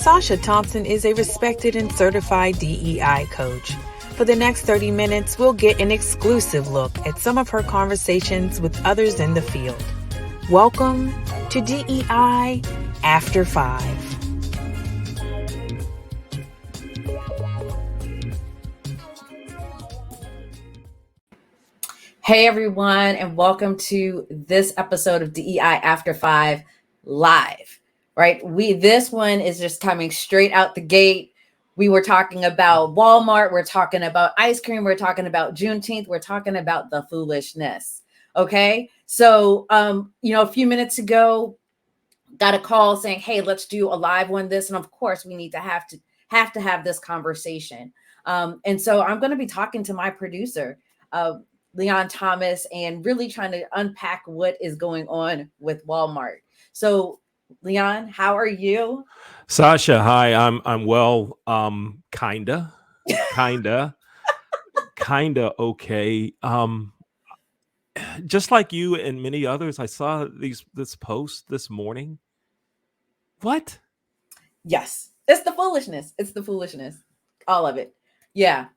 Sasha Thompson is a respected and certified DEI coach. For the next 30 minutes, we'll get an exclusive look at some of her conversations with others in the field. Welcome to DEI After 5. Hey everyone, and welcome to this episode of DEI After 5 live. Right? This one is just coming straight out the gate. We were talking about Walmart, we're talking about ice cream, we're talking about Juneteenth, we're talking about the foolishness. Okay? So a few minutes ago, got a call saying, hey, let's do a live one this. And of course, we need to have this conversation. And so I'm going to be talking to my producer, Leon Thomas, and really trying to unpack what is going on with Walmart. So, Leon, how are you? Sasha, hi. I'm well. Kinda okay. Just like you and many others, I saw this post this morning. What? Yes, it's the foolishness. It's the foolishness. All of it. Yeah.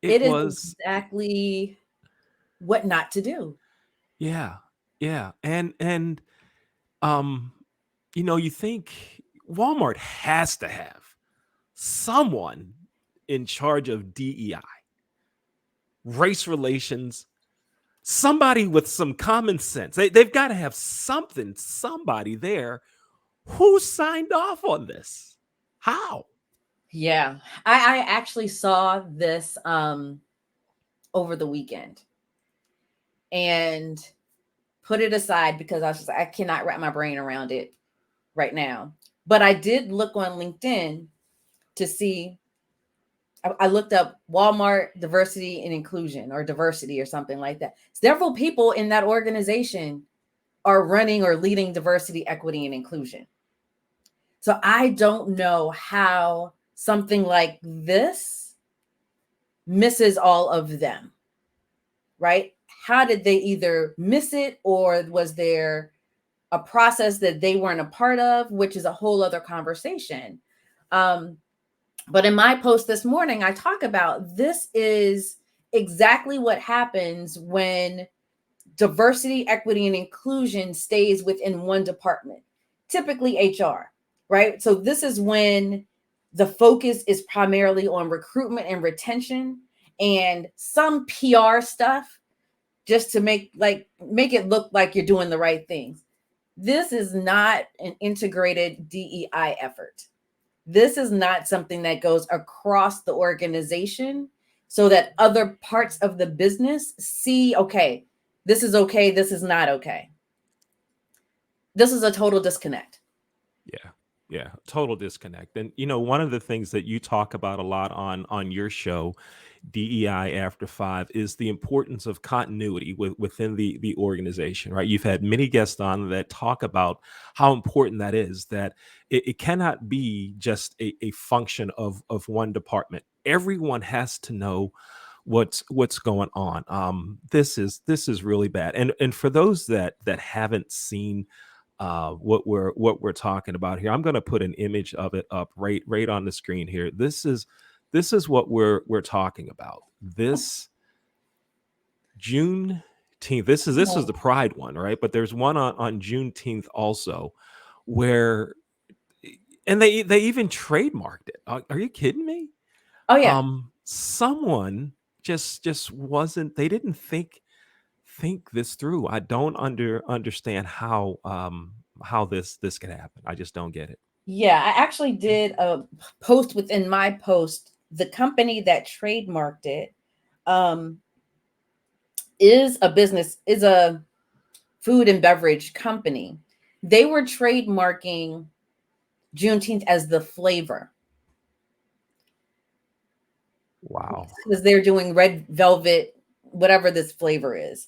It is exactly what not to do. Yeah. And you think Walmart has to have someone in charge of DEI, race relations, somebody with some common sense. They've got to have somebody there. Who signed off on this? How? Yeah, I actually saw this over the weekend and put it aside because I cannot wrap my brain around it right now. But I did look on LinkedIn to see. I looked up Walmart diversity and inclusion, or diversity or something like that. Several people in that organization are running or leading diversity, equity, and inclusion. So I don't know how something like this misses all of them, right? How did they either miss it, or was there a process that they weren't a part of, which is a whole other conversation. But in my post this morning, I talk about this is exactly what happens when diversity, equity, and inclusion stays within one department, typically HR, right? So this is when the focus is primarily on recruitment and retention and some PR stuff just to make it look like you're doing the right things. This is not an integrated DEI effort. This is not something that goes across the organization so that other parts of the business see, okay, this is not okay. This is a total disconnect. Yeah, total disconnect. And one of the things that you talk about a lot on your show, DEI After 5, is the importance of continuity within the organization, right? You've had many guests on that talk about how important that is, that it cannot be just a function of one department. Everyone has to know what's going on. This is really bad. And for those that haven't seen what we're talking about here, I'm going to put an image of it up right on the screen here. This is what we're talking about. This Juneteenth. This is the Pride one, right? But there's one on Juneteenth also, where, and they even trademarked it. Are you kidding me? Oh yeah. Someone just wasn't. They didn't think this through. I don't understand how this could happen. I just don't get it. Yeah, I actually did a post within my post. The company that trademarked it is a food and beverage company. They were trademarking Juneteenth as the flavor. Wow. Because they're doing red velvet, whatever this flavor is.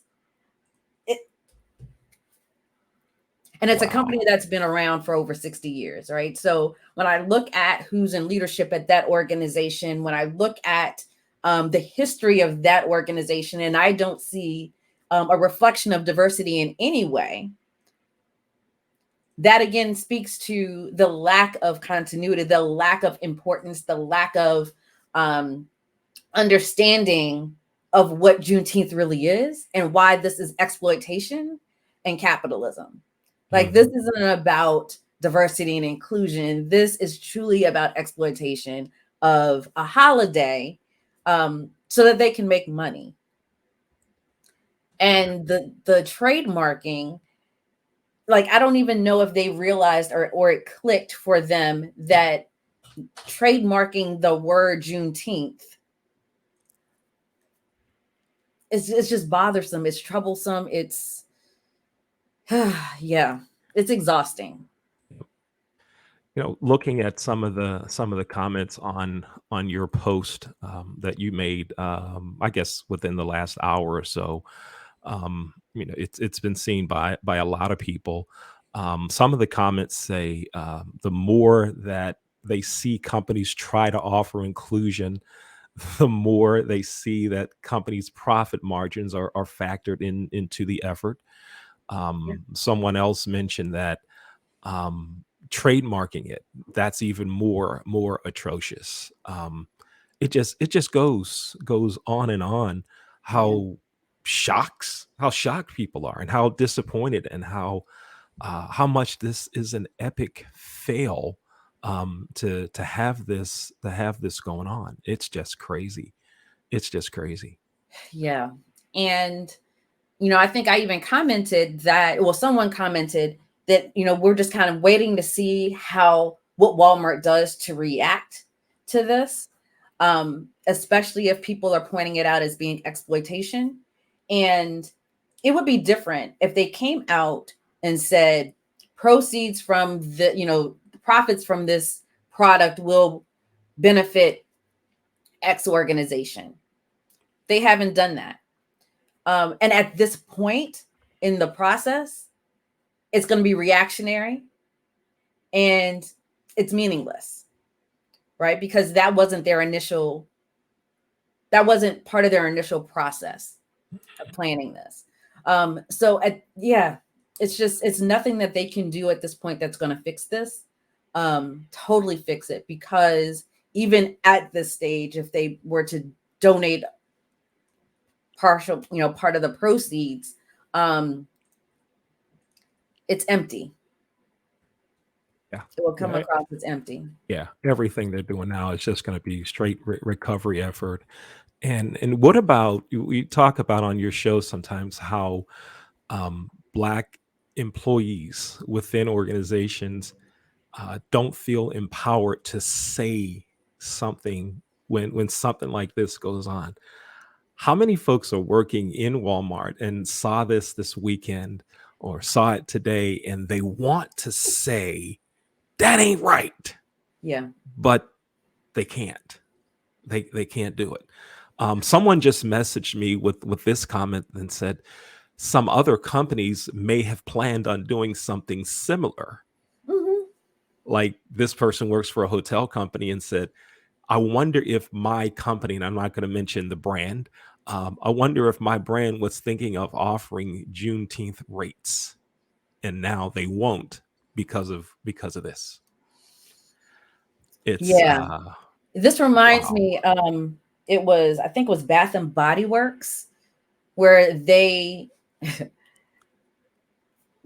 And it's a company that's been around for over 60 years, right? So when I look at who's in leadership at that organization, when I look at the history of that organization, and I don't see a reflection of diversity in any way, that again speaks to the lack of continuity, the lack of importance, the lack of understanding of what Juneteenth really is and why this is exploitation and capitalism. Like, this isn't about diversity and inclusion. This is truly about exploitation of a holiday so that they can make money. And the trademarking, like, I don't even know if they realized or it clicked for them that trademarking the word Juneteenth it's just bothersome. It's troublesome. It's yeah, it's exhausting. You know, looking at some of the comments on your post that you made, I guess within the last hour or so, you know, it's been seen by a lot of people. Some of the comments say the more that they see companies try to offer inclusion, the more they see that companies' profit margins are factored into the effort. Someone else mentioned that trademarking it, that's even more atrocious. It just goes on and on how shocked people are and how disappointed and how much this is an epic fail to have this going on. It's just crazy. It's just crazy. Yeah. And, you know, I think I even commented that, well, someone commented that, you know, we're just kind of waiting to see what Walmart does to react to this, especially if people are pointing it out as being exploitation. And it would be different if they came out and said proceeds from the, you know, profits from this product will benefit X organization. They haven't done that. And at this point in the process, it's going to be reactionary and it's meaningless, right? Because that wasn't part of their initial process of planning this. It's nothing that they can do at this point that's going to fix this, totally fix it, because even at this stage, if they were to donate part of the proceeds, it's empty. Yeah. It will come across as empty. Yeah, everything they're doing now is just going to be straight recovery effort. And what about we talk about on your show sometimes how Black employees within organizations don't feel empowered to say something when something like this goes on. How many folks are working in Walmart and saw this weekend or saw it today and they want to say that ain't right, Yeah. but they can't. They can't do it. Someone just messaged me with this comment and said some other companies may have planned on doing something similar. Mm-hmm. Like this person works for a hotel company and said, I wonder if my company, and I'm not going to mention the brand, I wonder if my brand was thinking of offering Juneteenth rates, and now they won't because of this. It's This reminds wow. me, I think it was Bath and Body Works, where they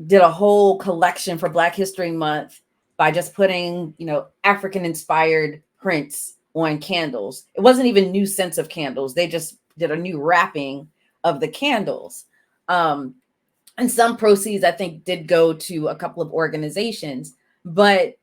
did a whole collection for Black History Month by just putting, you know, African inspired prints on candles. It wasn't even new scents of candles. They just did a new wrapping of the candles. And some proceeds, I think, did go to a couple of organizations, but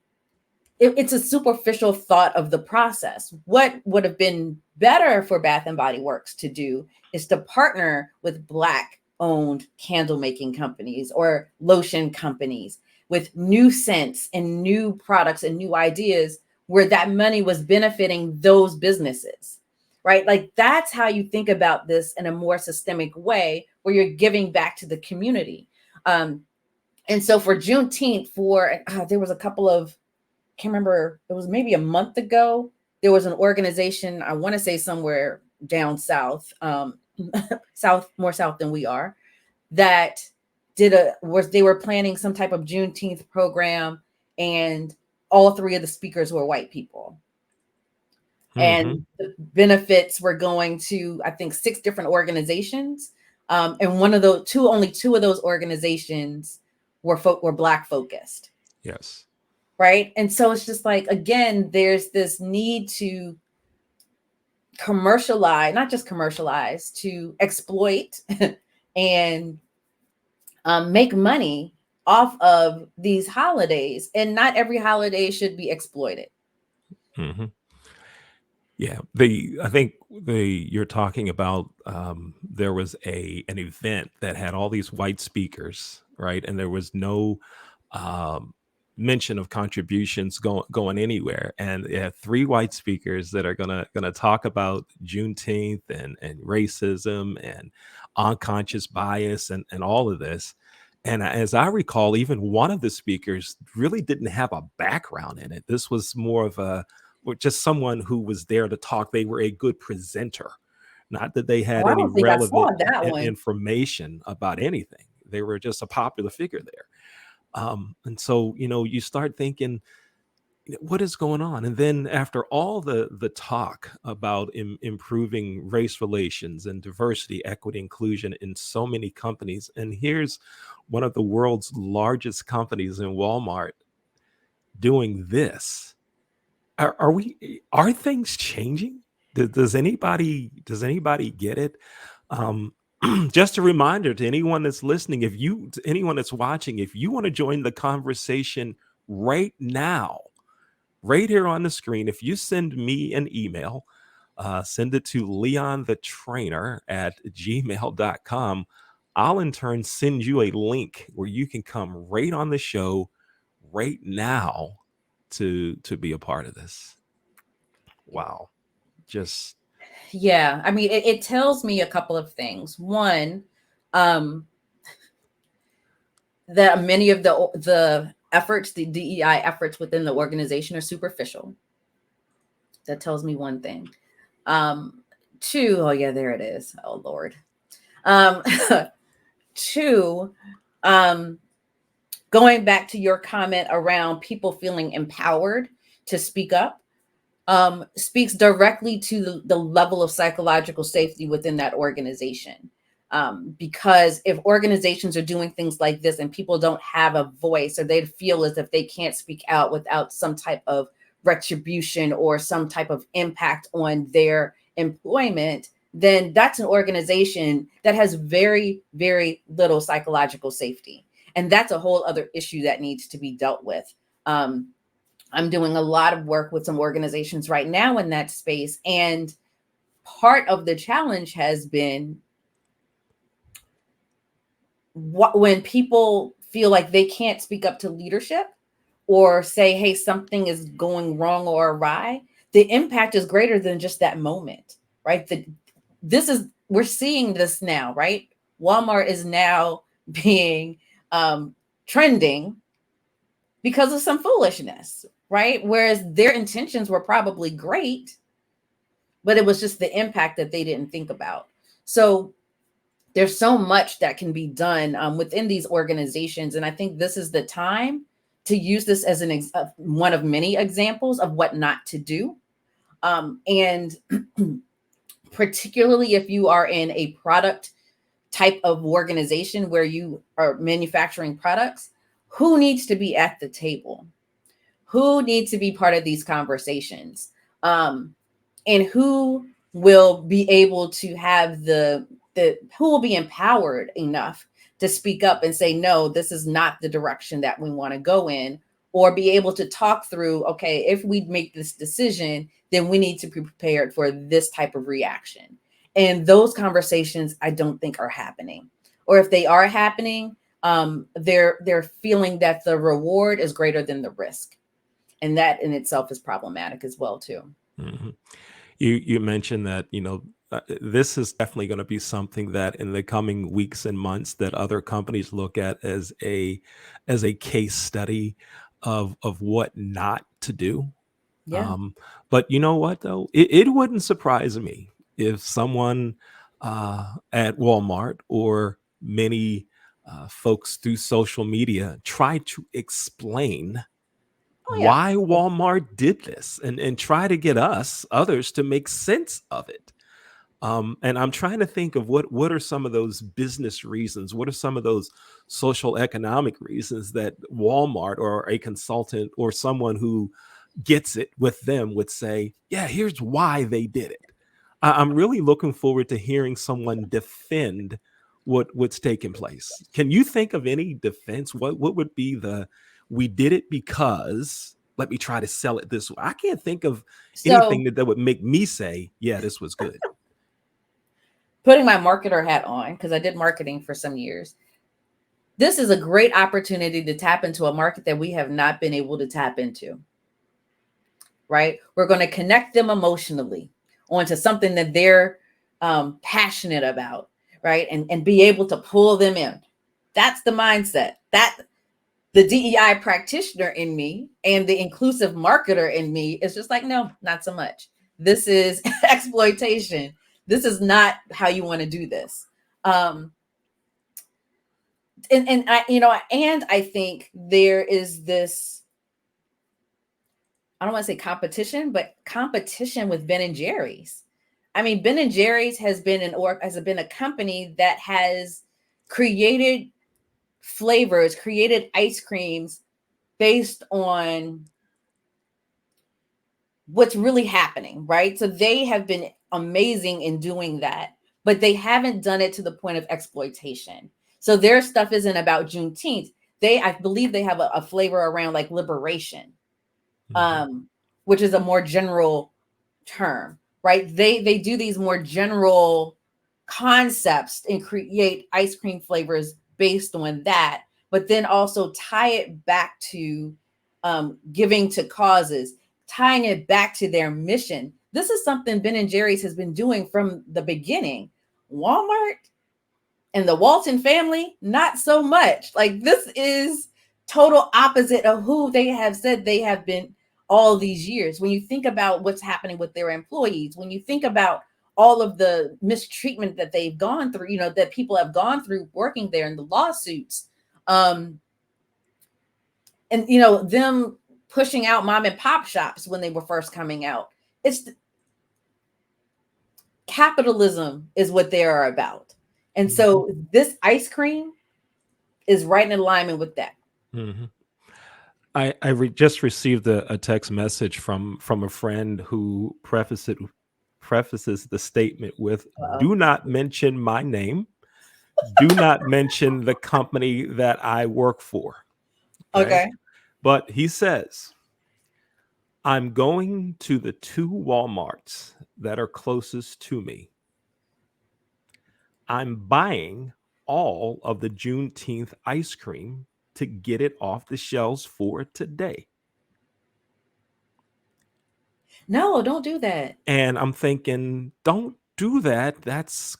it's a superficial thought of the process. What would have been better for Bath and Body Works to do is to partner with Black owned candle making companies or lotion companies with new scents and new products and new ideas where that money was benefiting those businesses, right? Like, that's how you think about this in a more systemic way, where you're giving back to the community. And so for Juneteenth, there was a couple of, can't remember, it was maybe a month ago, there was an organization, I want to say somewhere down south, more south than we are, that they were planning some type of Juneteenth program, and all three of the speakers were white people. And the benefits were going to, I think, 6 different organizations. And only two of those organizations were Black focused. Yes. Right. And so it's just like, again, there's this need to not just commercialize, to exploit and make money off of these holidays. And not every holiday should be exploited. Mm-hmm. Yeah, I think you're talking about, there was an event that had all these white speakers, right? And there was no um, mention of contributions going anywhere. And it had 3 white speakers that are gonna talk about Juneteenth and racism and unconscious bias and all of this. And as I recall, even one of the speakers really didn't have a background in it. This was more of just someone who was there to talk. They were a good presenter, not that they had I any don't think I saw relevant that one. information about anything. They were just a popular figure there. And so, you start thinking, what is going on? And then after all the talk about improving race relations and diversity, equity, inclusion in so many companies, and here's one of the world's largest companies in Walmart doing this. Are things changing? Does anybody get it? Just a reminder to anyone that's listening, to anyone that's watching, if you want to join the conversation right now, right here on the screen, if you send me an email, send it to leonthetrainer@gmail.com. I'll in turn send you a link where you can come right on the show right now to be a part of this. Wow. Just Yeah. I mean, it tells me a couple of things. One, that many of the efforts, the DEI efforts within the organization, are superficial. That tells me one thing. 2, oh yeah, there it is. Oh Lord. 2, going back to your comment around people feeling empowered to speak up, speaks directly to the level of psychological safety within that organization. Because if organizations are doing things like this and people don't have a voice, or they feel as if they can't speak out without some type of retribution or some type of impact on their employment, then that's an organization that has very, very little psychological safety. And that's a whole other issue that needs to be dealt with. I'm doing a lot of work with some organizations right now in that space. And part of the challenge has been when people feel like they can't speak up to leadership or say, hey, something is going wrong or awry, the impact is greater than just that moment, right? We're seeing this now, right? Walmart is now being trending because of some foolishness, right? Whereas their intentions were probably great, but it was just the impact that they didn't think about. So there's so much that can be done within these organizations. And I think this is the time to use this as one of many examples of what not to do. And particularly if you are in a product type of organization where you are manufacturing products, who needs to be at the table? Who needs to be part of these conversations? And who will be able to have who will be empowered enough to speak up and say, no, this is not the direction that we want to go in, or be able to talk through, okay, if we make this decision, then we need to be prepared for this type of reaction. And those conversations, I don't think are happening. Or if they are happening, they're feeling that the reward is greater than the risk. And that in itself is problematic as well, too. Mm-hmm. You mentioned that, this is definitely going to be something that in the coming weeks and months that other companies look at as a case study of what not to do. Yeah. But you know what, though? It wouldn't surprise me if someone at Walmart or many folks through social media try to explain Oh yeah. why Walmart did this and try to get others to make sense of it. And I'm trying to think of what are some of those business reasons, what are some of those social economic reasons that Walmart or a consultant or someone who gets it with them would say, yeah, here's why they did it. I'm really looking forward to hearing someone defend what's taking place. Can you think of any defense? What would be we did it because let me try to sell it this way? I can't think of anything So that would make me say, yeah, this was good. putting my marketer hat on, because I did marketing for some years, this is a great opportunity to tap into a market that we have not been able to tap into, right? We're going to connect them emotionally onto something that they're passionate about, right? And be able to pull them in. That's the mindset. That the DEI practitioner in me and the inclusive marketer in me is just like, no, not so much. This is exploitation. This is not how you want to do this. And I think there is this, I don't want to say competition, but competition with Ben and Jerry's. I mean, Ben and Jerry's has been a company that has created flavors, created ice creams based on what's really happening, right? So they have been amazing in doing that, but they haven't done it to the point of exploitation. So their stuff isn't about Juneteenth. I believe they have a flavor around like liberation, which is a more general term, right? They do these more general concepts and create ice cream flavors based on that, but then also tie it back to giving to causes, tying it back to their mission. This is something Ben and Jerry's has been doing from the beginning. Walmart and the Walton family, not so much. Like, this is total opposite of who they have said they have been all these years. When you think about what's happening with their employees, when you think about all of the mistreatment that they've gone through, that people have gone through working there, and the lawsuits, and them pushing out mom and pop shops when they were first coming out. Capitalism is what they are about. And so this ice cream is right in alignment with that. Mm-hmm. I just received a text message from a friend who prefaces the statement with, "Do not mention my name. Do not mention the company that I work for." Okay. But he says, "I'm going to the 2 Walmarts that are closest to me. I'm buying all of the Juneteenth ice cream to get it off the shelves for today." No, don't do that. And I'm thinking, don't do that. That's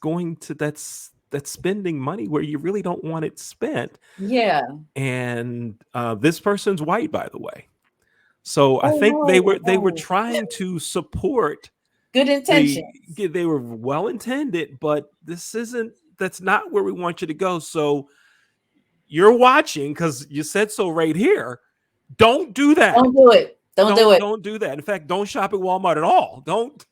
spending money where you really don't want it spent. Yeah. And this person's white, by the way. So I Oh, think no, they were no. trying to support Good intentions. they were well intended, but that's not where we want you to go. So you're watching because you said so right here. Don't do that. Don't do it. Don't do it. Don't do that. In fact, don't shop at Walmart at all. Don't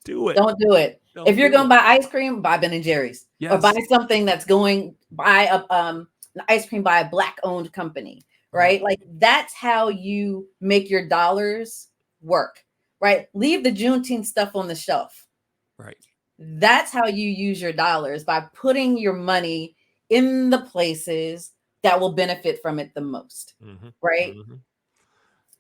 do it. Don't do it. If you're going to buy ice cream, buy Ben and Jerry's. Yes. Or buy something that's buy an ice cream by a Black owned company, right? Like, that's how you make your dollars work, right? Leave the Juneteenth stuff on the shelf. Right. That's how you use your dollars, by putting your money in the places that will benefit from it the most, right?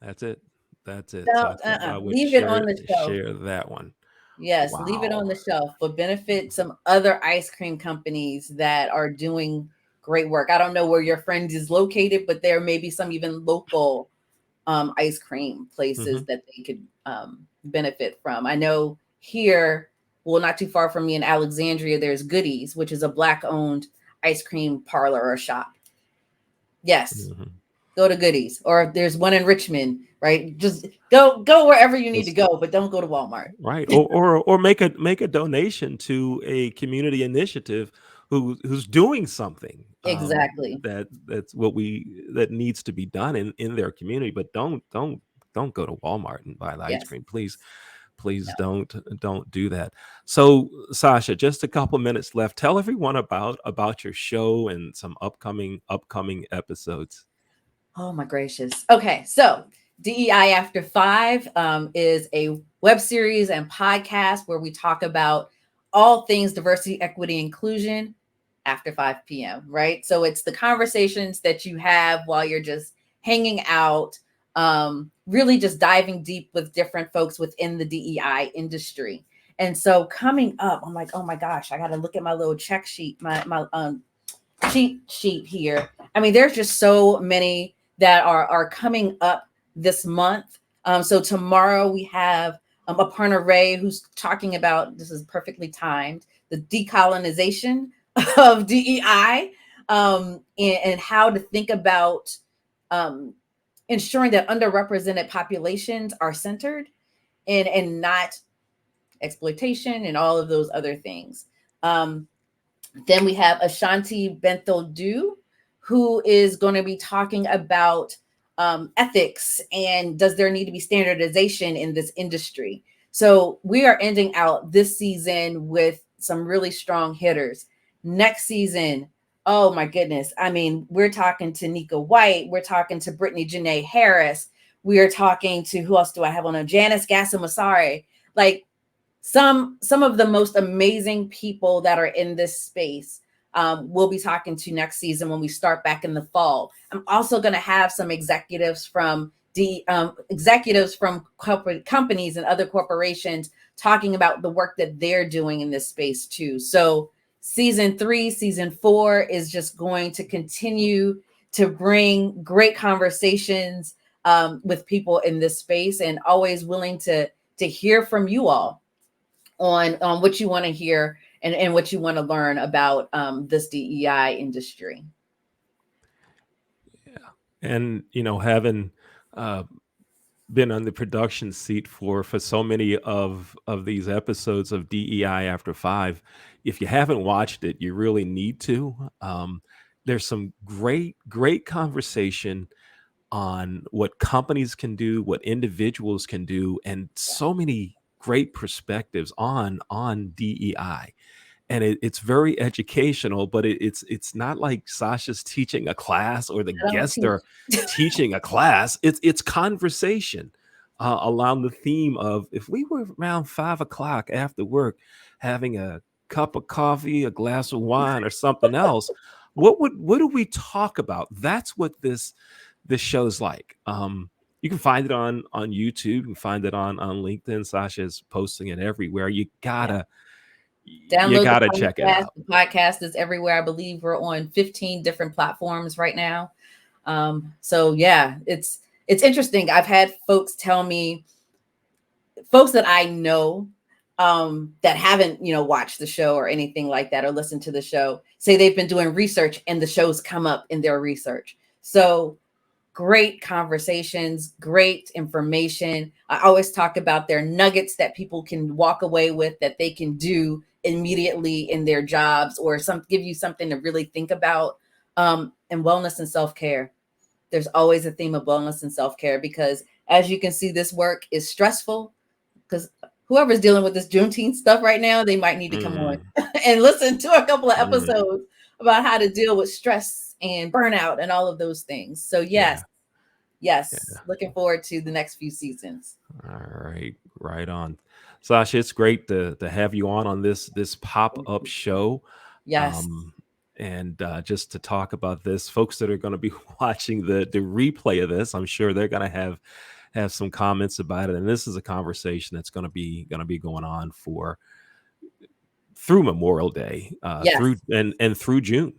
That's it. That's it. So, leave it on the shelf. Share that one. Yes, leave it on the shelf, but benefit some other ice cream companies that are doing great work. I don't know where your friend is located, but there may be some even local ice cream places that they could benefit from. I know here, well, not too far from me in Alexandria, there's Goodies, which is a Black-owned ice cream parlor or shop. Yes. Go to Goodies. Or there's one in Richmond, right? Just go wherever you need to go, but don't go to Walmart. Right. Or make a donation to a community initiative who's doing something Exactly. that needs to be done in their community. But don't go to Walmart and buy the ice Yes. cream, please No. don't do that. So Sasha, just a couple minutes left. Tell everyone about your show and some upcoming episodes. Oh my gracious. Okay, so DEI After 5 is a web series and podcast where we talk about all things diversity, equity, inclusion after 5 p.m. Right? So it's the conversations that you have while you're just hanging out, really just diving deep with different folks within the DEI industry. And so coming up, I'm like, oh my gosh, I got to look at my little check sheet, my cheat sheet here. I mean, there's just so many that are coming up this month. So tomorrow we have Aparna Ray, who's talking about, this is perfectly timed, the decolonization of DEI, and how to think about ensuring that underrepresented populations are centered and not exploitation and all of those other things. Then we have Ashanti Benthodu, who is going to be talking about ethics and does there need to be standardization in this industry. So we are ending out this season with some really strong hitters. Next season, oh my goodness. I mean, we're talking to Nika White. We're talking to Brittany Janae Harris. We are talking to, who else do I have on? Janice Gassamasari. Like, some of the most amazing people that are in this space we'll be talking to next season when we start back in the fall. I'm also going to have some executives from corporate companies and other corporations talking about the work that they're doing in this space too. So season 3, season 4 is just going to continue to bring great conversations with people in this space, and always willing to hear from you all on what you want to hear and what you want to learn about this DEI industry. Yeah. And having been on the production seat for so many of these episodes of DEI After 5, if you haven't watched it, you really need to. There's some great conversation on what companies can do, what individuals can do, and so many great perspectives on DEI. And it's very educational, but it's not like Sasha's teaching a class or the I don't guests teach. are teaching a class. It's conversation around the theme of, if we were around 5 o'clock after work having a cup of coffee, a glass of wine, or something else, what do we talk about? That's what this show's like. You can find it on YouTube. You can find it on LinkedIn. Sasha's posting it everywhere. You Yeah. gotta Download the check it podcast. out. The podcast is everywhere. I believe we're on 15 different platforms right now. So yeah, it's interesting. I've had folks tell me, folks that I know that haven't watched the show or anything like that, or listened to the show, say they've been doing research and the shows come up in their research. So great conversations, great information. I always talk about their nuggets that people can walk away with, that they can do immediately in their jobs, or give you something to really think about. And wellness and self-care. There's always a theme of wellness and self-care, because as you can see, this work is stressful, because whoever's dealing with this Juneteenth stuff right now, they might need to come on and listen to a couple of episodes about how to deal with stress and burnout and all of those things. So yes, Yeah. looking forward to the next few seasons. All right, right on. Sasha, it's great to have you on this pop-up show. Yes. And just to talk about this, folks that are going to be watching the replay of this, I'm sure they're going to have some comments about it. And this is a conversation that's going to be going on through Memorial Day, Yes. through June.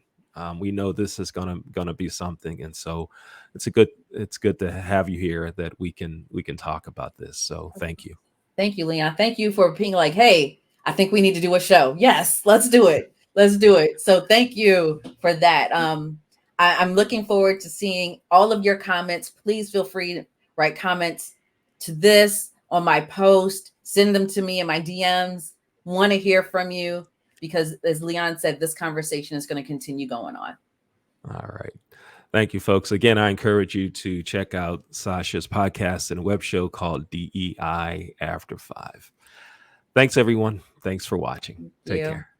We know this is gonna be something, and so it's good to have you here, that we can talk about this. So thank you. Thank you, Leon. Thank you for being like, hey, I think we need to do a show. Yes, let's do it. Let's do it. So thank you for that. I'm looking forward to seeing all of your comments. Please feel free to write comments to this on my post. Send them to me in my DMs. Want to hear from you. because as Leon said, this conversation is going to continue going on. All right. Thank you, folks. Again, I encourage you to check out Sasha's podcast and web show called DEI After 5. Thanks, everyone. Thanks for watching. Take care.